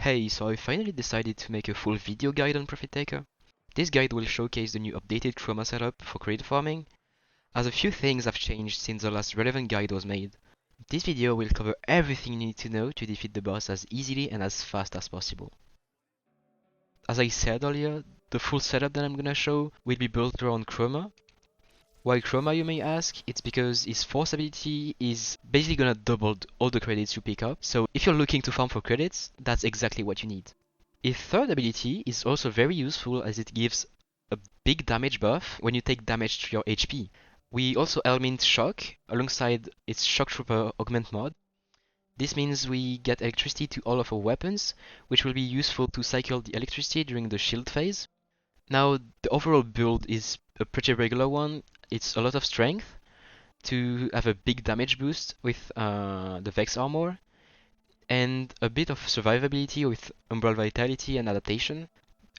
Hey, so I finally decided to make a full video guide on Profit Taker. This guide will showcase the new updated Chroma setup for credit farming, as a few things have changed since the last relevant guide was made. This video will cover everything you need to know to defeat the boss as easily and as fast as possible. As I said earlier, the full setup that I'm gonna show will be built around Chroma. Why Chroma, you may ask? It's because his force ability is basically gonna double all the credits you pick up, so if you're looking to farm for credits, that's exactly what you need. His third ability is also very useful as it gives a big damage buff when you take damage to your HP. We also element Shock alongside its Shock Trooper augment mod. This means we get electricity to all of our weapons, which will be useful to cycle the electricity during the shield phase. Now, the overall build is a pretty regular one. It's a lot of strength to have a big damage boost with the Vex armor, and a bit of survivability with Umbral Vitality and Adaptation.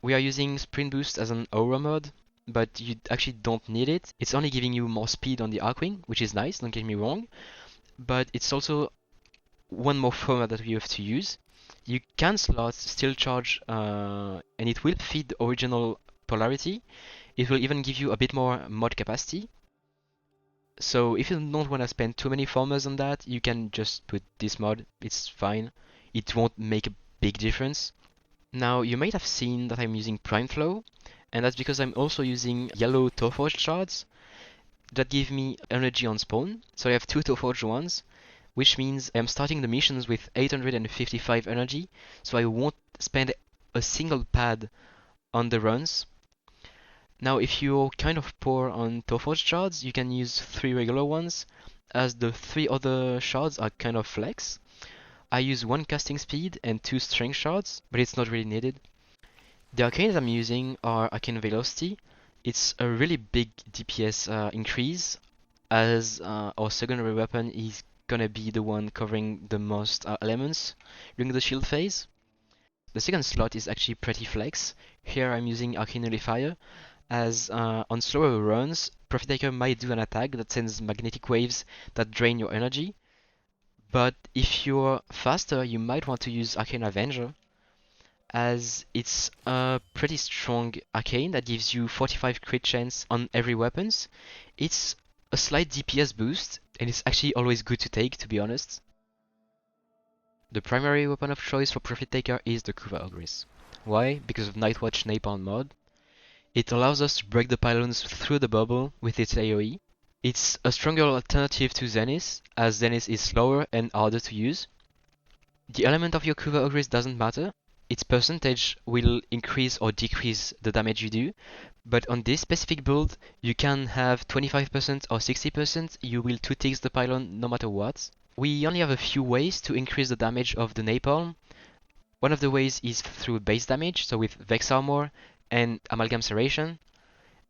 We are using Sprint Boost as an aura mod, but you actually don't need it. It's only giving you more speed on the Arcwing, which is nice, don't get me wrong, but it's also one more format that we have to use. You can slot Steel Charge, and it will feed the original polarity. It will even give you a bit more mod capacity. So if you don't want to spend too many farmers on that, you can just put this mod, it's fine. It won't make a big difference. Now you might have seen that I'm using Prime Flow, and that's because I'm also using yellow Torforged shards that give me energy on spawn. So I have two Torforged ones, which means I'm starting the missions with 855 energy, so I won't spend a single pad on the runs. Now if you're kind of poor on Torforged shards, you can use 3 regular ones, as the 3 other shards are kind of flex. I use 1 casting speed and 2 strength shards, but it's not really needed. The arcanes I'm using are Arcane Velocity. It's a really big DPS increase, as our secondary weapon is gonna be the one covering the most elements during the shield phase. The second slot is actually pretty flex. Here I'm using Arcane Nullifier, as on slower runs, Profit Taker might do an attack that sends magnetic waves that drain your energy. But if you're faster, you might want to use Arcane Avenger, as it's a pretty strong arcane that gives you 45 crit chance on every weapons. It's a slight DPS boost, and it's actually always good to take, to be honest. The primary weapon of choice for Profit Taker is the Kuva Ogris. Why? Because of Nightwatch Napalm mod. It allows us to break the pylons through the bubble with its AoE. It's a stronger alternative to Zenith, as Zenith is slower and harder to use. The element of your Kuva Ogris doesn't matter. Its percentage will increase or decrease the damage you do, but on this specific build, you can have 25% or 60%, you will 2-ticks the pylon no matter what. We only have a few ways to increase the damage of the napalm. One of the ways is through base damage, so with Vex armor and Amalgam Serration,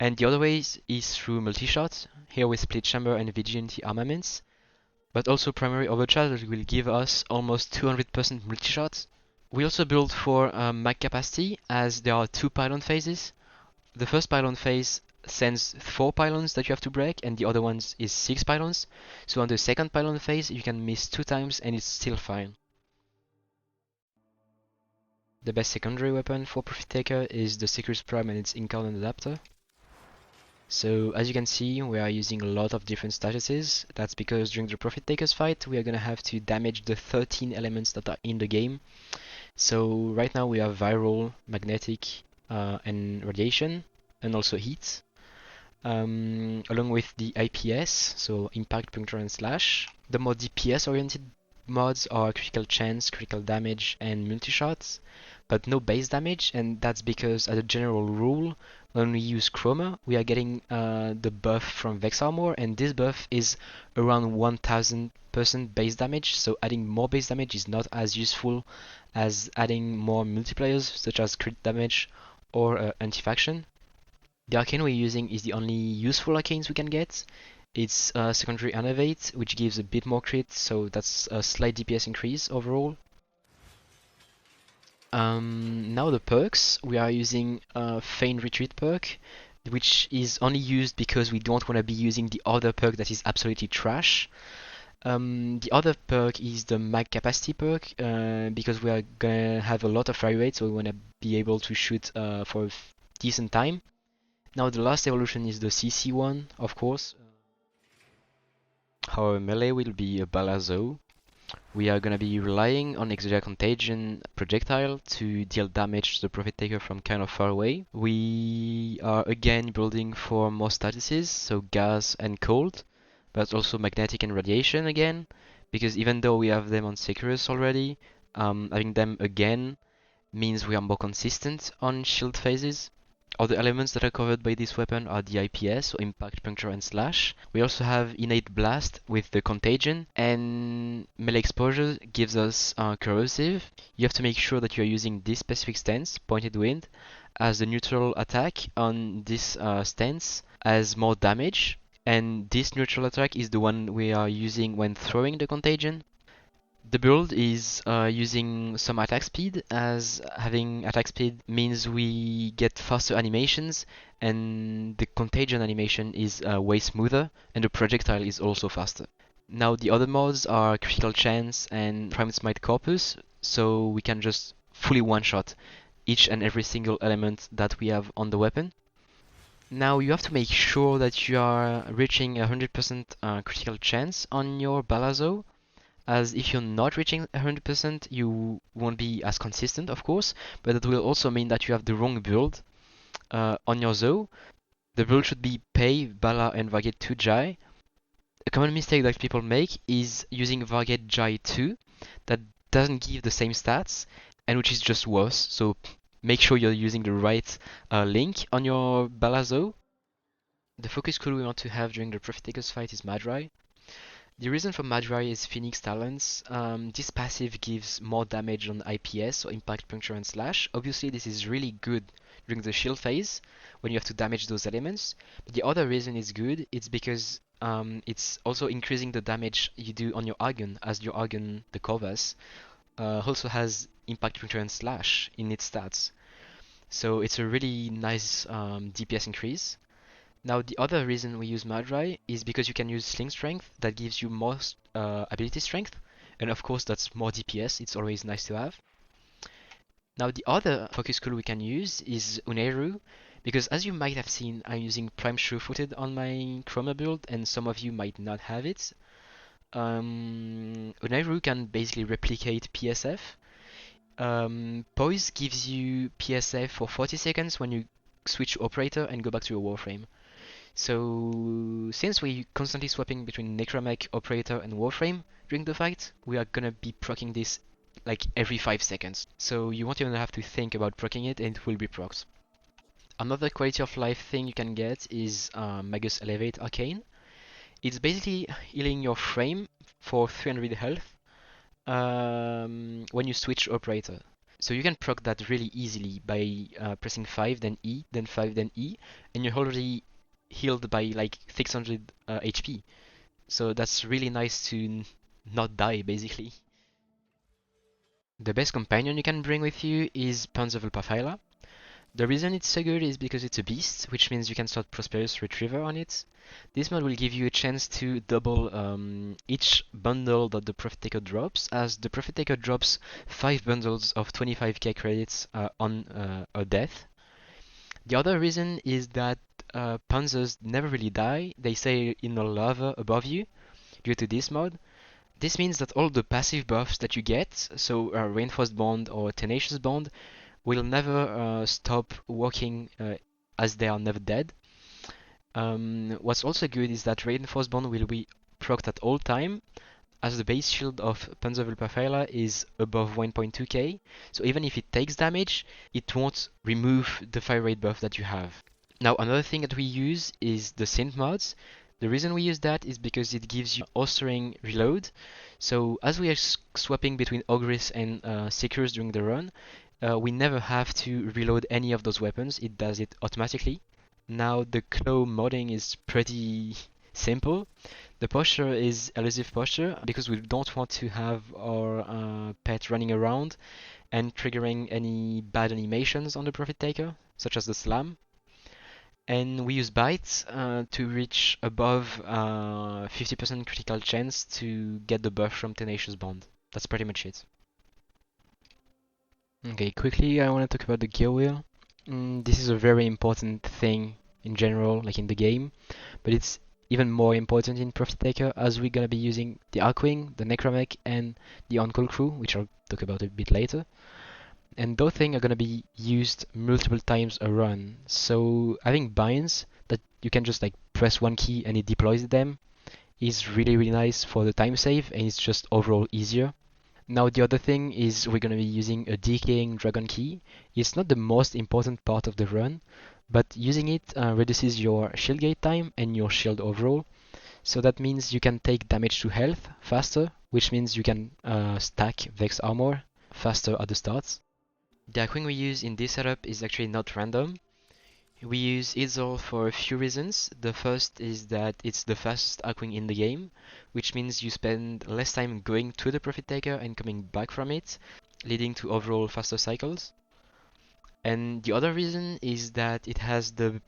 and the other ways is through multi-shot, here with Split Chamber and Vigilante armaments, but also primary overcharge will give us almost 200% multi-shot. We also build for mag capacity, as there are 2 pylon phases. The first pylon phase sends 4 pylons that you have to break, and the other ones is 6 pylons. So on the second pylon phase, you can miss 2 times and it's still fine. The best secondary weapon for Profit Taker is the Sicarus Prime and its incarnon adapter. So as you can see, we are using a lot of different statuses. That's because during the Profit Taker's fight, we are gonna have to damage the 13 elements that are in the game. So right now we have Viral, Magnetic, and Radiation, and also Heat. Along with the IPS, so Impact, Puncture, and Slash. The more DPS oriented mods are Critical Chance, Critical Damage, and Multi-Shots, but no base damage, and that's because as a general rule, when we use Chroma, we are getting the buff from Vex Armor, and this buff is around 1000% base damage, so adding more base damage is not as useful as adding more multipliers, such as crit damage or anti-faction. The arcane we're using is the only useful arcanes we can get. It's secondary Innovate, which gives a bit more crit, so that's a slight DPS increase overall. Now the perks, we are using Feign Retreat perk, which is only used because we don't want to be using the other perk that is absolutely trash. The other perk is the mag capacity perk, because we are gonna have a lot of fire rate, so we wanna be able to shoot for a decent time. Now the last evolution is the CC one, of course. Our melee will be a Balla Zaw. We are gonna be relying on Exodia Contagion projectile to deal damage to the Profit Taker from kind of far away. We are again building for more statuses, so gas and cold, but also magnetic and radiation again, because even though we have them on Sicarus already, having them again means we are more consistent on shield phases. Other elements that are covered by this weapon are the IPS, so impact, puncture, and slash. We also have innate blast with the contagion, and melee exposure gives us corrosive. You have to make sure that you are using this specific stance, pointed wind, as the neutral attack on this stance has more damage, and this neutral attack is the one we are using when throwing the contagion. The build is using some attack speed, as having attack speed means we get faster animations, and the contagion animation is way smoother, and the projectile is also faster. Now the other mods are critical chance and prime smite corpus, so we can just fully one-shot each and every single element that we have on the weapon. Now you have to make sure that you are reaching 100% critical chance on your Balla Zaw, as if you're not reaching 100%, you won't be as consistent, of course, but that will also mean that you have the wrong build on your Zaw. The build should be Pay, Balla, and Varget 2 Jai. A common mistake that people make is using Varget Jai 2 that doesn't give the same stats, and which is just worse, so make sure you're using the right link on your Balla Zaw. The focus crew we want to have during the Prophet Taker's fight is Madrai. The reason for Madrai is Phoenix Talons. This passive gives more damage on IPS, so impact, puncture, and slash. Obviously, this is really good during the shield phase when you have to damage those elements. But the other reason it's good is because it's also increasing the damage you do on your Argon, as your Argon, the Corvas, also has impact, puncture, and slash in its stats. So it's a really nice DPS increase. Now the other reason we use Madrai is because you can use Sling Strength that gives you more ability strength, and of course that's more DPS, it's always nice to have. Now the other focus skill we can use is Uneiru, because as you might have seen, I'm using Prime Sure-Footed on my Chroma build, and some of you might not have it. Uneiru can basically replicate PSF. Poise gives you PSF for 40 seconds when you switch operator and go back to your Warframe. So since we're constantly swapping between Necramech, Operator, and Warframe during the fight, we are gonna be proccing this like every 5 seconds. So you won't even have to think about proccing it, and it will be procced. Another quality of life thing you can get is Magus Elevate Arcane. It's basically healing your frame for 300 health when you switch Operator. So you can proc that really easily by pressing 5, then E, then 5, then E, and you're already healed by like 600 HP. So that's really nice to not die, basically. The best companion you can bring with you is Panzer Vulpahyla. The reason it's so good is because it's a beast, which means you can start Prosperous Retriever on it. This mod will give you a chance to double each bundle that the Profit Taker drops, as the Profit Taker drops 5 bundles of 25k credits on a death. The other reason is that Panzers never really die, they stay in the lava above you due to this mod. This means that all the passive buffs that you get, so Reinforced Bond or Tenacious Bond, will never stop working as they are never dead. What's also good is that Reinforced Bond will be procced at all time, as the base shield of Panzer Vulpahyla is above 1.2k, so even if it takes damage, it won't remove the fire rate buff that you have. Now another thing that we use is the synth mods. The reason we use that is because it gives you Ostering reload. So as we are swapping between Ogris and Sicarus during the run, we never have to reload any of those weapons, it does it automatically. Now the claw modding is pretty simple. The posture is elusive posture because we don't want to have our pet running around and triggering any bad animations on the Profit Taker, such as the slam. And we use bites to reach above 50% critical chance to get the buff from Tenacious Bond. That's pretty much it. Okay, quickly I want to talk about the Gearwheel. This is a very important thing in general, like in the game, but it's even more important in Profit Taker as we're gonna be using the Archwing, the Necramech, and the On-Call Crew, which I'll talk about a bit later. And those things are gonna be used multiple times a run. So having binds that you can just like press one key and it deploys them is really nice for the time save, and it's just overall easier. Now the other thing is we're gonna be using a decaying dragon key. It's not the most important part of the run, but using it reduces your shield gate time and your shield overall. So that means you can take damage to health faster, which means you can stack Vex armor faster at the start. The Archwing we use in this setup is actually not random. We use Itzal for a few reasons. The first is that it's the fastest Archwing in the game, which means you spend less time going to the Profit Taker and coming back from it, leading to overall faster cycles. And the other reason is that it has the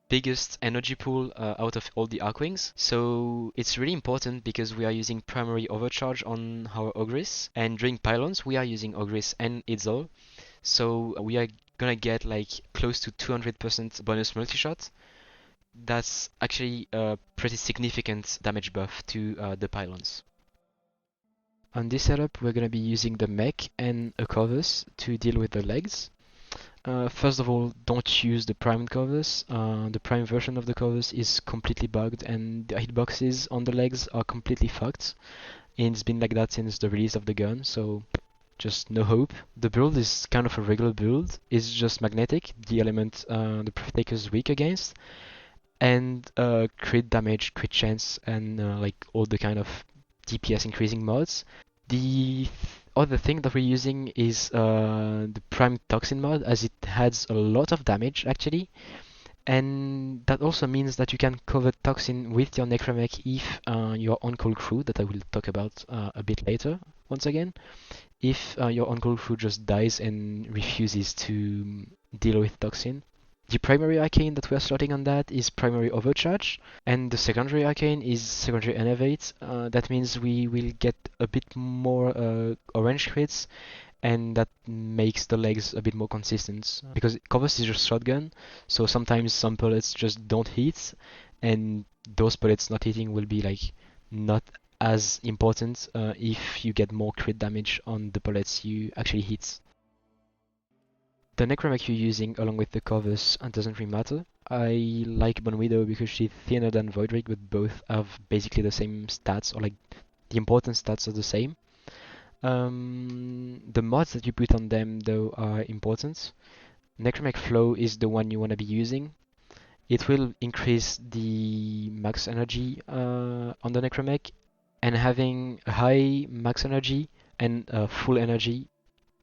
biggest energy pool out of all the Archwings. So it's really important because we are using primary overcharge on our Ogris, and during pylons we are using Ogris and Itzal. So we are gonna get like close to 200% bonus multi-shot. That's actually a pretty significant damage buff to the pylons. On this setup we're gonna be using the mech and a Corvas to deal with the legs. First of all, don't use the primed Corvus. The prime version of the Corvus is completely bugged and the hitboxes on the legs are completely fucked. And it's been like that since the release of the gun, so just no hope. The build is kind of a regular build. It's just magnetic, the element the Profit Taker is weak against, and crit damage, crit chance, and like all the kind of DPS increasing mods. The other thing that we're using is the Prime Toxin mod, as it adds a lot of damage actually, and that also means that you can cover Toxin with your Necramech if your On-Call Crew, that I will talk about a bit later once again, if your On-Call Crew just dies and refuses to deal with Toxin. The primary arcane that we are starting on that is primary overcharge, and the secondary arcane is secondary enervate. That means we will get a bit more orange crits, and that makes the legs a bit more consistent. Because Corvus is just shotgun, so sometimes some pellets just don't hit, and those pellets not hitting will be like not as important if you get more crit damage on the pellets you actually hit. The Necramech you're using along with the Corvus doesn't really matter. I like Bone Widow because she's thinner than Voidrig, but both have basically the same stats, or like the important stats are the same. The mods that you put on them though are important. Necramech Flow is the one you want to be using. It will increase the max energy on the Necramech, and having a high max energy and full energy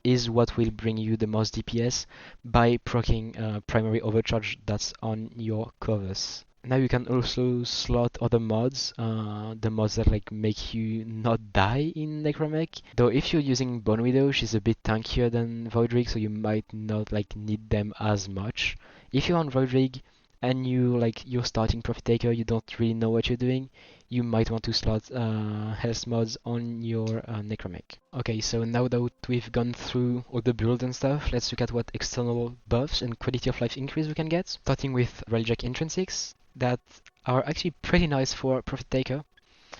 is what will bring you the most DPS by proccing primary overcharge that's on your Corvus. Now you can also slot other mods, the mods that like make you not die in Necramech. Though if you're using Bone Widow, she's a bit tankier than Voidrig, so you might not like need them as much. If you're on Voidrig and you're starting Profit Taker, you don't really know what you're doing, you might want to slot health mods on your Necramech. Okay, so now that we've gone through all the build and stuff, let's look at what external buffs and quality of life increase we can get. Starting with Railjack Intrinsics, that are actually pretty nice for Profit Taker.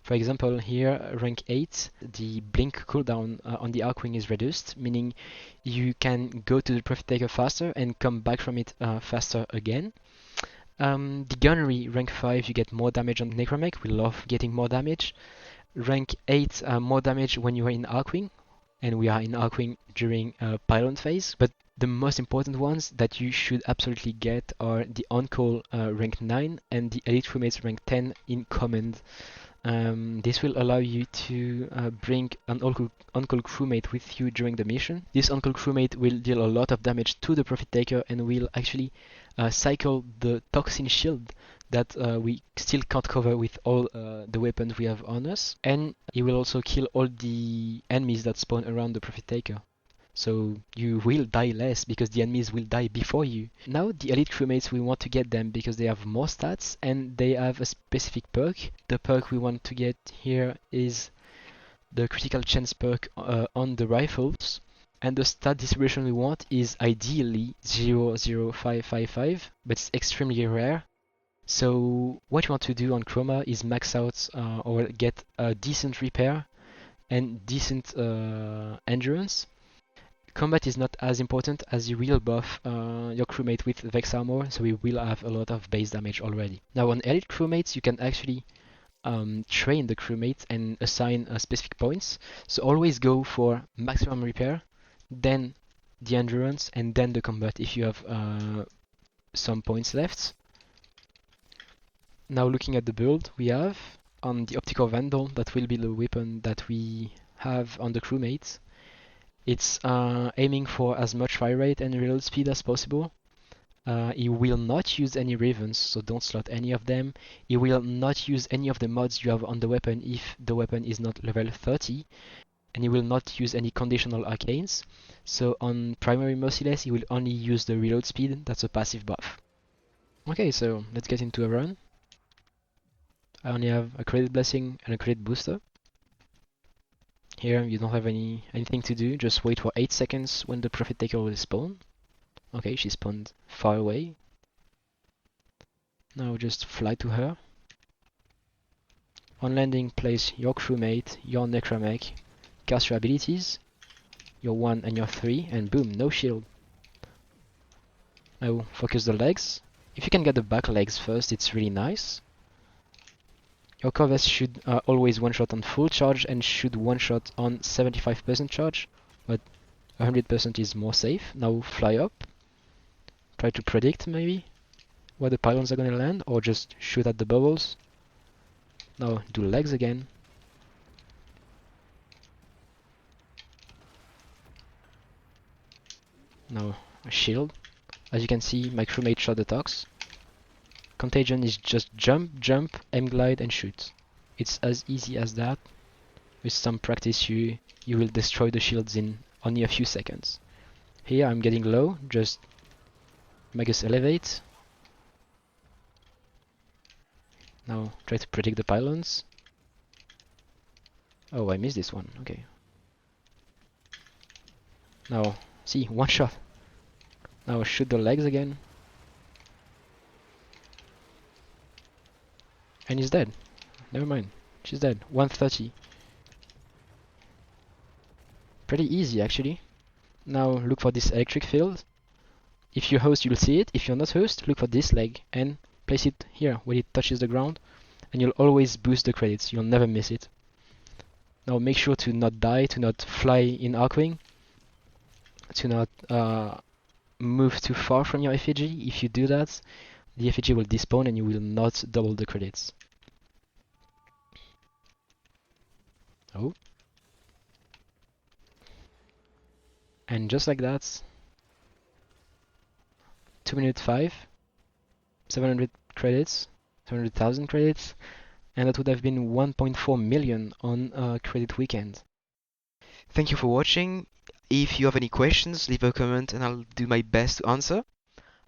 For example, here, rank 8, the blink cooldown on the Archwing is reduced, meaning you can go to the Profit Taker faster and come back from it faster again. The gunnery, rank 5, you get more damage on Necramech. We love getting more damage. Rank 8, more damage when you are in Archwing, and we are in Archwing during pylon phase. But the most important ones that you should absolutely get are the On-Call rank 9 and the Elite Crewmates rank 10 in Command. This will allow you to bring an On-Call Crewmate with you during the mission. This On-Call Crewmate will deal a lot of damage to the Profit Taker and will actually cycle the Toxin Shield that we still can't cover with all the weapons we have on us. And it will also kill all the enemies that spawn around the Profit Taker. So you will die less because the enemies will die before you. Now the elite crewmates, we want to get them because they have more stats and they have a specific perk. The perk we want to get here is the critical chance perk on the rifles. And the stat distribution we want is ideally 00555, but it's extremely rare. So what you want to do on Chroma is max out or get a decent repair and decent endurance. Combat is not as important as you will buff your crewmate with Vex armor, so we will have a lot of base damage already. Now on elite crewmates you can actually train the crewmate and assign specific points. So always go for maximum repair, then the endurance, and then the combat if you have some points left. Now looking at the build we have on the Optical Vandal, that will be the weapon that we have on the crewmate. It's aiming for as much fire rate and reload speed as possible. It will not use any ravens, so don't slot any of them. It will not use any of the mods you have on the weapon if the weapon is not level 30. And it will not use any conditional arcanes. So on primary Merciless, it will only use the reload speed, that's a passive buff. Okay, so let's get into a run. I only have a credit blessing and a credit booster. Here you don't have anything to do, just wait for 8 seconds when the Prophet Taker will spawn. Okay, she spawned far away. Now just fly to her. On landing, place your crewmate, your Necramech, cast your abilities, your 1 and your 3, and boom, no shield. Now focus the legs. If you can get the back legs first, it's really nice. Your Corvas should always one-shot on full charge and should one-shot on 75% charge, but 100% is more safe. Now fly up. Try to predict maybe where the pylons are gonna land, or just shoot at the bubbles. Now do legs again. Now a shield. As you can see, my crewmate shot the tox. Contagion is just jump, jump, aim glide and shoot. It's as easy as that. With some practice you will destroy the shields in only a few seconds. Here I'm getting low, just Magus elevate. Now try to predict the pylons. Oh, I missed this one, okay. Now, see, one shot. Now shoot the legs again. And he's dead. Never mind, she's dead. 130. Pretty easy actually. Now look for this electric field. If you're host, you'll see it. If you're not host, look for this leg and place it here when it touches the ground, and you'll always boost the credits. You'll never miss it. Now make sure to not die, to not fly in Arcwing, to not move too far from your effigy. If you do that, the effigy will despawn and you will not double the credits. Oh. And just like that, 2 minute 5, 700 credits, 700,000 credits, and that would have been 1.4 million on Credit Weekend. Thank you for watching. If you have any questions, leave a comment and I'll do my best to answer.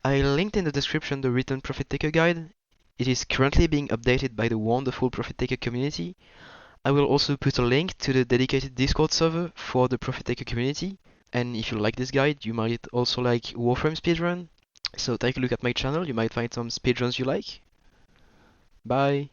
I linked in the description the written Profit Taker guide. It is currently being updated by the wonderful Profit Taker community. I will also put a link to the dedicated Discord server for the Profit Taker community. And if you like this guide, you might also like Warframe speedrun. So take a look at my channel, you might find some speedruns you like. Bye!